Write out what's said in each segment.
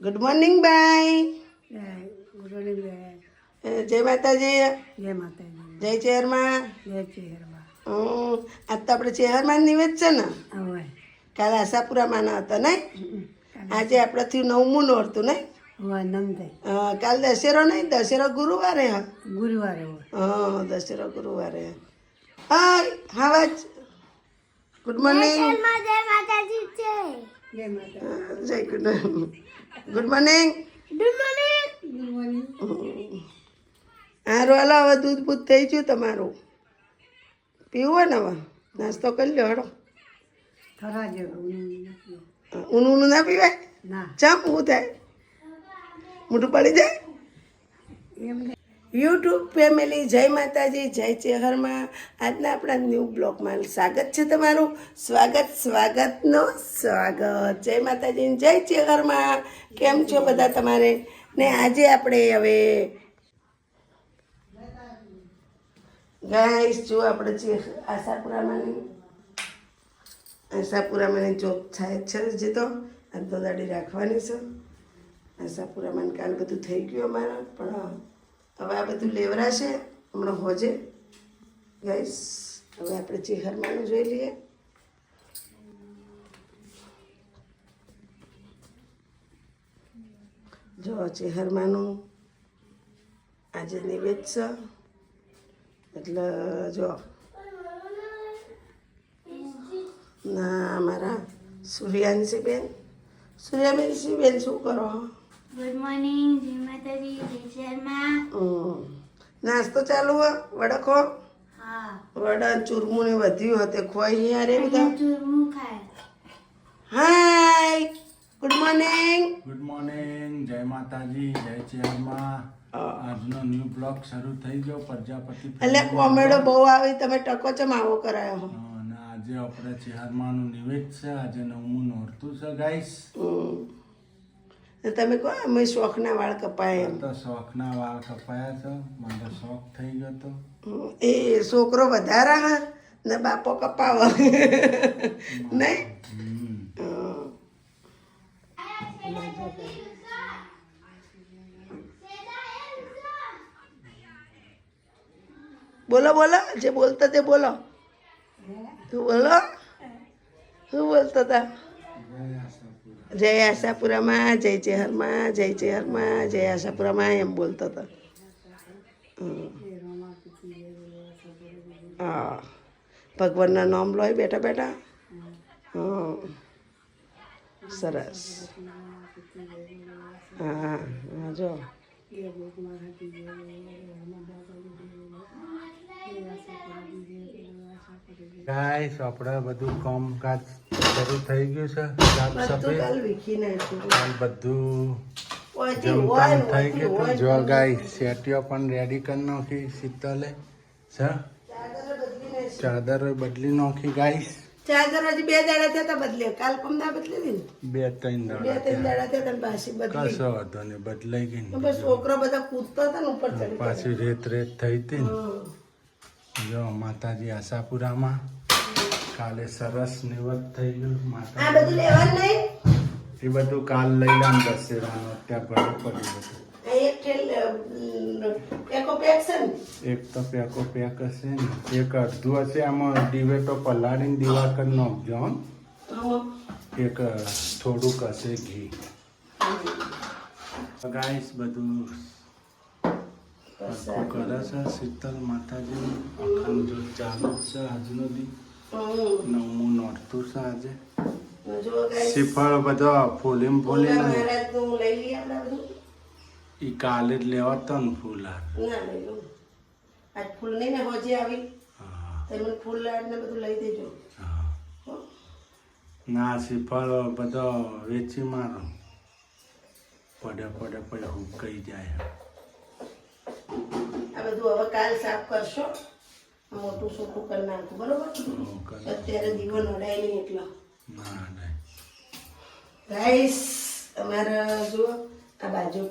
Good morning બાય. Good morning બેન. જય માતાજી. જય માતાજી. જય ચેહરમાં. જય ચેહરમાં. આજ તો આપણે ચેહરમાં નિવેદ છે ને. હવે કાલે આશાપુરામાં હતા ને. આજે આપણેથી 9મું નોરતું ને. હવે નમતે કાલ દશેરો નહીં, દશેરો ગુરુવારે હા. ગુરુવારે હોય. હા, દશેરો ગુરુવારે. હા હા. Good morning. જય માતાજી. જય good good morning. Good morning. હારું હાલો, હવે દૂધ બૂધ થઈ ગયું તમારું. પીવું હોય ને હવે નાસ્તો કરી લો હડો. થરા જેવું ઊનું ઊનું ના પીવાય. ના ચમ શું થાય, મોઢું પડી જાય. એમ યુટ્યુબ ફેમિલી, જય માતાજી, જય ચેહરમાં. આજના આપણા ન્યૂ બ્લોગમાં સ્વાગત છે તમારું. સ્વાગતનો સ્વાગત. જય માતાજી, જય ચેહરમાં. કેમ છો બધા તમારે? ને આજે આપણે હવે ગાઈસ જો આપણે આશાપુરામાંની ચોક થાય છે જે તો આજ તો દાડી રાખવાની છે આશાપુરામાં. કાલ બધું થઈ ગયું અમારા, પણ હવે આ બધું લેવરાશે હમણાં હોજે. ગાઈસ હવે આપણે ચેહરમાંનું જોઈ લઈએ. જો ચેહરમાંનું આજે નિવેદ છે. એટલે જો ના મારા સૂર્યાંશીબેન શું કરો? Good morning. જય માતાજી. જય શર્મા. નાસ્તો ચાલુ હોય? વડખો હા. વડા ચૂરમું ને વધ્યું હતું ખોઈ યાર એ બધા. ચૂરમું ખાય. Hi good morning. Good morning. જય માતાજી, જય ચેહરમાં. આજનો ન્યૂ બ્લોગ શરૂ થઈ ગયો પ્રજાપતિ. એટલે કોમેડો બહુ આવી, તમે ટકો ચમ આવો કરાયો હો. અને આજે આપણે ચેહરમાંનું નિવેદ છે. આજે 9મું નોરતું છે ગાઈસ. તમે કહો અમે શોખના વાળ કપાય એમ. તો શોખના વાળ કપાયા છે. મને તો શોખ થઈ ગયો તો. એ છોકરો વધારા હા ને બાપો કપાવો નહીં. બોલો બોલો, જે બોલતા તે બોલો. તું બોલો, શું બોલતા હતા? જય આશાપુરામાં, જય ચેહરમાં, જય ચેહરમાં, જય આશાપુરામાં એમ બોલતા હતા. હા, ભગવાનના નામ લોય બેઠા બેઠા. હા સરસ. હા હા જો ગાઈસ આપણે બધું કામકાજ શરૂ થઈ ગયું છે. સાફ બધું સફાઈ કાલ વીખી નાખ્યું. કાલ બધું ઓયથી જમકામ હોય, થઈ ઓયથી ગયું હોય. હતું. જો ગાઈસ સેટીઓ પણ રેડી કરી નાખી શીતલે છે. ચાદર બદલી નાખી ગાઈસ. ચાદર હજી 2 દાડા થયા તા બદલે. કાલ પમદા બદલી ને 2-3 2-3 દાડા દાડા થયા તા પાછી બદલી. કશો હતો ને બદલાઈ ગઈ ને. બસ છોકરો બધા કૂદતા હતા ને ઉપર ચડી. પાછી રેત થઈ હતી ને. જો માતાજી આશાપુરામાં કાલે સરસ નિવત થઈ ગયું. આ માતા બધું લેવાનું નહીં. એ બધું કાલ લઈ લામ દશેરાનો ત્યાં ભરું પડ્યું બધું. આ એક ઠેલ એકો પેક છે ને. એક તો પેકો પેક હશે ને, એક અડધું હશે. આમાં દિવેટો પલાળીને દીવા કરી નાખજો હો. હા. એક થોડુંક હશે ઘી. ગાઈસ બધું સરખું કરે છે. શીતલ માતાજી અખંડ જો ચાલુ જ છે. આજનો દી 9મું નોરતું છે આજે. જો guys, શ્રીફળ બધો ફૂલીને ભોલા ફૂલીને મહારાજનું લઈ લઈએ આપણે બધું. એ કાલે જ લેવા તો ને ફૂલ ના લઈ લઉં. આજ ફૂલ નહીં ને હોજે આવી. હા તમે ફૂલ લાડને બધું લઈ દેજો. હા. હો? ના શ્રીફળ બધો વેચી મારો. પડે પછી હુકાઈ જાય. આ બધું હવે કાલ સાફ કરશો. આ મોટું સોટું કરી નાખું બરોબર. અત્યારે દીવો નડાય નહીં એટલો. ના નહીં. ગાઈસ અમારા જુઓ આ બાજુ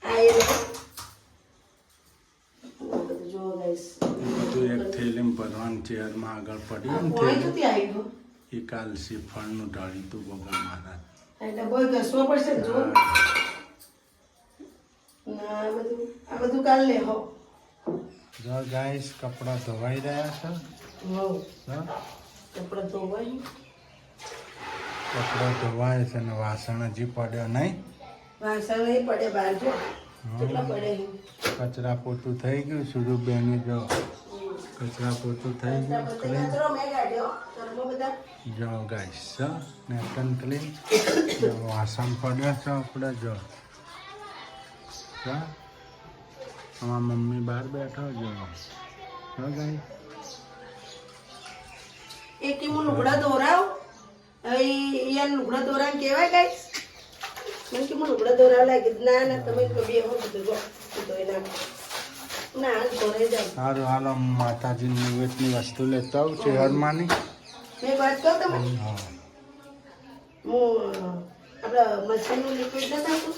આ એ બધું જુઓ ગાઈસ. બધું એક થેલીમાં ભરવાનું ચેરમાં આગળ પડી ને કોઈ થેલી. નથી આવ્યું. એ કાલ શ્રીફળનું ઢાળી તું બાબા મહારાજ. એટલે બહુ ઘસવો પડશે ને જો ના આ બધું કાલ લે હો જો ગાઈસ કપડાં ધોવાઈ રહ્યા છે હો જો કપડાં ધોવાય કપડાં ધોવાય છે ને વાસણ હજી પડ્યો નહીં વાસણ નહીં પડે બહાર જો કેટલા પડે છે. કચરા પોતું થઈ ગયું સુધુ બેની જો કચરા પોતું થઈ ગયું ક્લીન કચરો મેં કાઢ્યો ઘરમાં બધા જો ગાઈસ નેટન ક્લીન જો વાસણ પડ્યો છે આપણે જો અમારા મમ્મી બહાર બેઠો જો ગાઈસ એક હું લુગડા દોરાવ યાર લુગડા દોરાવ કહેવાય ગાઈસ મને કે હું લુગડા દોરાવ લાગે ના ના તમે બે હો બધું જો ધોઈ નાખો ના ધોરાઈ જાવ સારું હાલો માતાજી નિવેદની વસ્તુ લેતો આવું શહેરમાંની મેં વાત કહું તમે હા હું આપણા મશીનનું લિક્વિડ ન થતું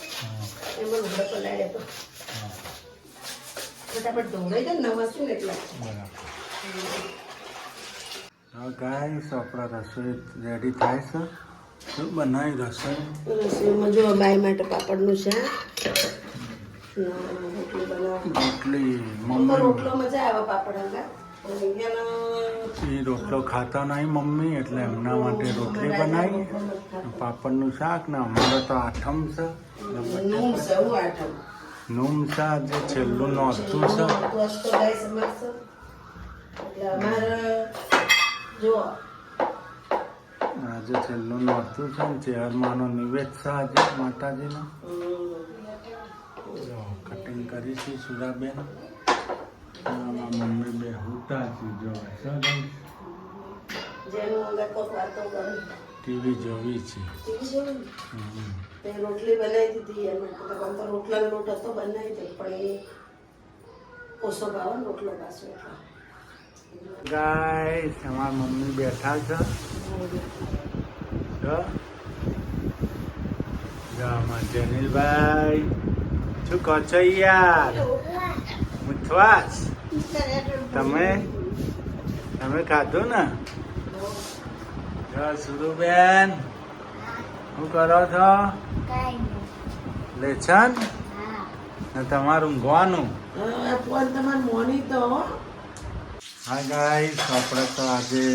એમાં લુગડા પલાળે તો ફટાફટ ધોરાઈ જાય ને નવા છે ને એટલા બરાબર હા ગાઈસ આપણા રસોઈ રેડી થાય છે શું બનાવી રસોઈ રસોઈમાં જો બાય માટે પાપડનું શાક રોટલી બનાવ રોટલી મમ્મી મમ્મી રોટલો મજા આવે પાપડ હંગા એ રોટલો ખાતા નહીં મમ્મી એટલે એમના માટે રોટલી બનાવી પાપડનું શાક ને અમારે તો આઠમ છે નું સૌ આઠમ નૂમ છે જે છેલ્લું નોરતું છે વસ્તુ ગાય સમજશે એટલે અમારે જો આજે છેલ્લું નોરતું છે ને ચેહરમાંનો નિવેદ છે આજે માતાજીનો જો કટિંગ કરીશું સુરાબેન મમ્મી બે હુતા છે જો જેનું અંગત કોક વાતો કરે ટીવી જોવી છે ટીવી જોયું તે રોટલી બનાવી દીધી એમ તો રોટલાનો લોટ હતો બનાવી દે પણ એ ઓછો ભાવે ને રોટલો પાછો એટલો ગાઈસ અમારા મમ્મી બેઠા છે જો અમારા જનીલભાઈ શું કહો છો યાર મુથવાસ તમે ખાધું ને જો સુરુબેન શું કરો છો લેછન ને તમારું ઊંઘવાનું ફોન તમારે મોની તો हाँ गाइस આપણે તો આજે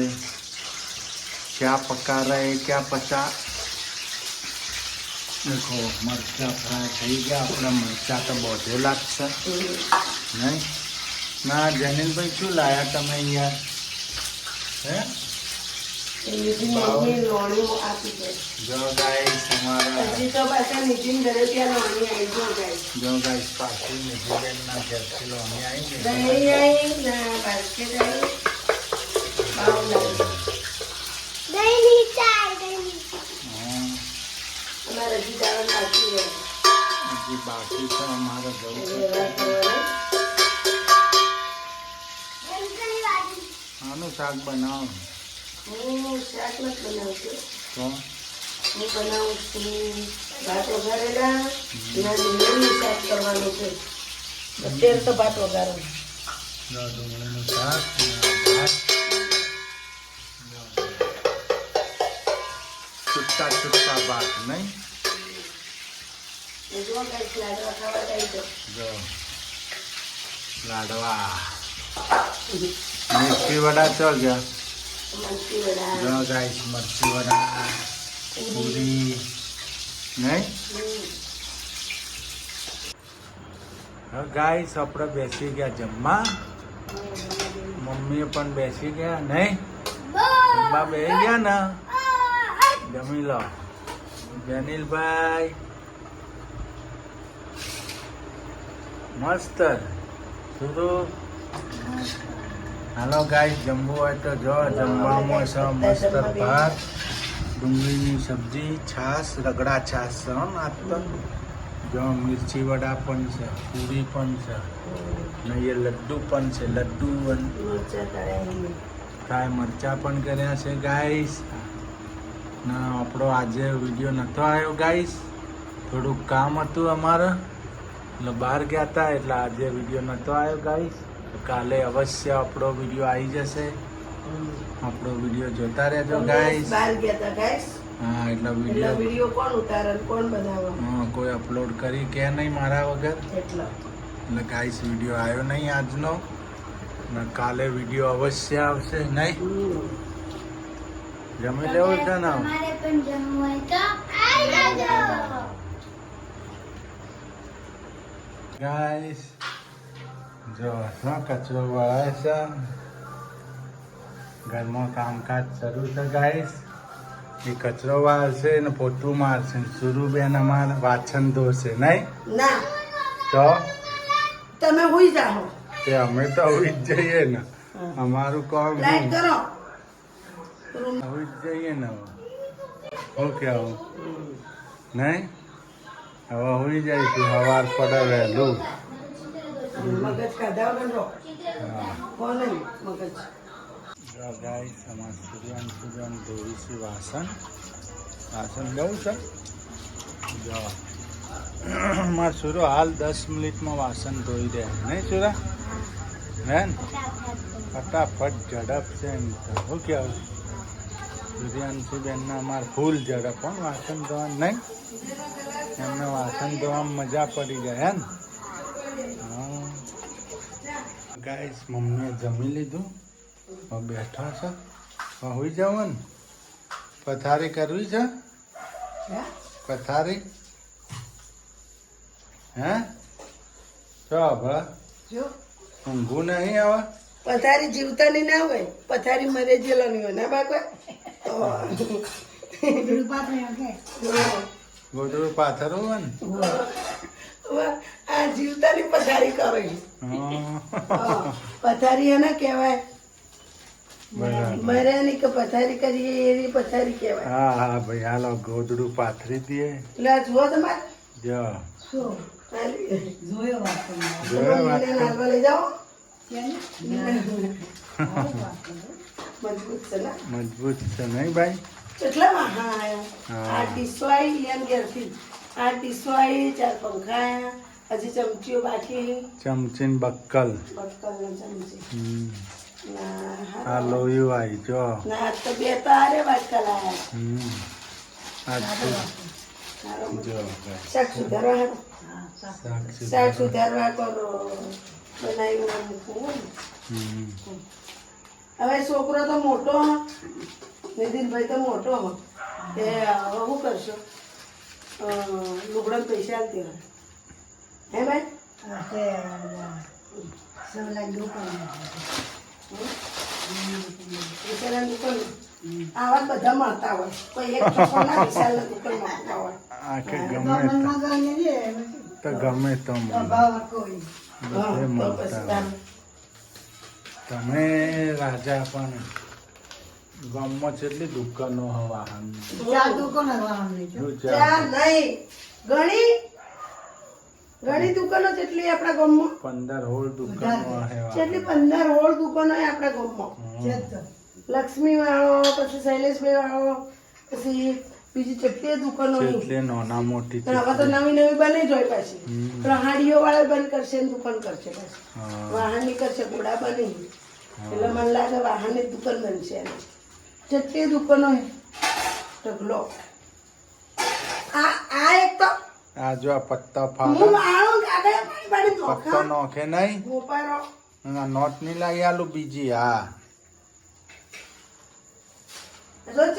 क्या पका रहे क्या पचा देखो मरचा फ्राय થઈ ગયા આપણા મરચા તો બધે લાગશે નહીં ના જનીલભાઈ શું લાયા તમે યાર હે મમ્મી લોણી આપી દે જો ગાઈસ અમારા હજી તો પાછા નીતિન ઘરે ત્યાં લોણી આવી જો ગાઈસ જો ગાઈસ પાછી નિધિબેનના ઘરથી લોણી આવી ગઈ દહીં આવી ના બાસ્કેટ આવી બાવ લાવી હા, અમારે હજી દાવા નાખી રહે હજી બાકી છે અમારે જવું છે આનું શાક બનાવો હું શાક નથી બનાવતી તો હું બનાવું છું ભાત વઘારેલા એના ડુંગળીનું શાક કરવાનું છે અત્યારે તો ભાત વઘારો જો ડુંગળીનું શાક અને ભાત છૂટા છૂટા ભાત નહીં એ જો કાંઈક લાડવા ખાવા આવી જાઓ જો લાડવા મિર્ચી વડા ચો ગયા મરચી વડા જો ગાઈસ મરચી વડા પૂરી નહીં હવે ગાઈસ આપણે બેસી ગયા જમવા મમ્મીએ પણ બેસી ગયા નહીં જમવા બેસી ગયા ને જમી લો જનીલભાઈ મસ્ત થોડું હાલો ગાઈસ જમવું હોય તો જો જમવામાં છે મસ્ત ભાત ડુંગળીની સબ્જી છાશ રગડા છાશ છે હો આજ તો જો મિર્ચી વડા પણ છે પૂરી પણ છે ને એ લડ્ડુ પણ છે લડ્ડુ મરચા તળાવી કાંઈ મરચાં પણ કર્યા છે ગાઈસ ને આપણો આજે વિડીયો નહોતો આવ્યો ગાઈસ થોડુંક કામ હતું અમારે એટલે બહાર ગયા હતા એટલે આજે વિડીયો નહોતો આવ્યો ગાઈસ કાલે અવશ્ય આપણો વિડીયો આવી જશે આપણો વિડીયો જોતા રહેજો ગાઈસ બહાર ગયા હતા ગાઈસ હા એટલે એટલે વિડીયો વિડીયો કોણ ઉતારે ને કોણ બનાવે હા કોઈ અપલોડ કરી કે નહીં મારા વગર એટલો એટલે ગાઈસ વિડીયો આવ્યો નહીં આજનો ને કાલે વિડીયો અવશ્ય આવશે નહીં જમી લેવું છે ને તમારે પણ જમવું હોય તો આવી જાજો. ગાઈસ જો શું કચરો વળાય છે ઘરમાં કામકાજ શરૂ છે ગાઈસ એ કચરો વાળશે ને પોતું મારશે ને સુરુબેન અમારે વાછન ધોશે નહીં ના તો તમે હુઈ જાઓ તે અમે તો આવી જ જઈએ ને અમારું કામ લાઈટ કરો આવી જ જઈએ ને હવે શું કેવું નહીં હવે હોઈ જઈશું સવાર પડે વહેલું મગજ ખાધા વગર રહો હા કોણ નહીં મગજ જો ગાઈસ અમારે સૂર્યાન ધોઈશું વાસણ લેવું છે જો મારે સુરો હાલ 10 મિનિટમાં વાસણ ધોઈ દે નહીં સુરા હે ને ફટાફટ ઝડપ છે એમ તો શું કહેવું સૂર્યાંશુબેનના અમારે ફૂલ ઝડપ પણ વાસણ ધોવાનું નહીં એમને વાસણ ધોવામાં મજા પડી જાય હે ને હા ગાઈસ મમ્મીએ જમી લીધું હવે બેઠા છે હવે હોઈ જવું ને પથારી કરવી છે પથારી હે ચો ભલા જો ઊંઘું નહીં હવે પથારી જીવતાની ના હોય પથારી મરે જેલોની હોય ના બાકો ગોદડું પાથરવું હોય ને આ જીવતાની પથારી કરે છે હા. પથારી એને કહેવાય બરાબર મર્યાની કે પથારી કરીએ એની પથારી કહેવાય હા હા ભાઈ હાલો ગોદડું પાથરી દઈએ એટલે આ જુઓ તમારે જો શું જોયો વાત કરી. જોયો વાત મમ્મીને તો? નાલવા લઈ જાઓ મજબૂત મજબૂત છે ને મજબૂત છે નહીં ભાઈ કેટલા વાહન આવ્યા હા. આ ડીસો આવી લિયાન ઘેરથી આ ડીસો આવી 4 પંખા આવ્યા હજી ચમચીઓ બાકી ચમચીન બક્કલ બક્કલ ને ચમચી હમ. ના આ હારો. લોહી વાય જો ના આજ તો 2 તો આરે બક્કલ આવ્યા હમ. આ તો હારો મજા. જો ભાઈ શાક સુધારવા હારો. શાક શાક સુધારવા. સુધારવા કરો બનાવ્યું મૂકવું હમ. હવે છોકરો તો મોટો હ. નિતિનભાઈ તો મોટો હ. તે હવે શું કરશો લુગડાના પૈસા આલતી હોય હે ભાઈ પૈસાના દુકાન આવા જ બધા મળતા હોય કોઈ એક છોકરાના વિશાલના દુકાન મળતા હોય આખે ગમે તો ગમે તો મળે. બધે હા, તો મળતા પછી હોય. તારે. તમે રાજા પણ ગામમાં કેટલી દુકાનો હવાહન ચા નહીં ઘણી દુકાનો જેટલી આપણા ગામમાં 15-16 દુકાનો જેટલી 15-16 દુકાનો હોય આપણા ગામમાં લક્ષ્મી વાળો પછી શૈલેષભાઈ વાળો પછી બીજી જેટલી દુકાનો હોય. જેટલી નાના મોટી પણ હવે તો નવી નવી બની જ હોય પાછી પ્રહાડીઓ વાળા બંધ કરશે ને દુકાન કરશે પાછી હા. વાહન ની કરશે ઘોડા બની એટલે મને લાગે વાહન ની દુકાન બનશે એની જેટલી દુકાનો હોય ઢગલો આ એક તો આ જો આ પત્તા હું ફાડા આણું કાગળ પાણી પત્તા નોખા નોખે નહીં ગોપારો આ નોટ ની લાવી આલું બીજી હા રોજ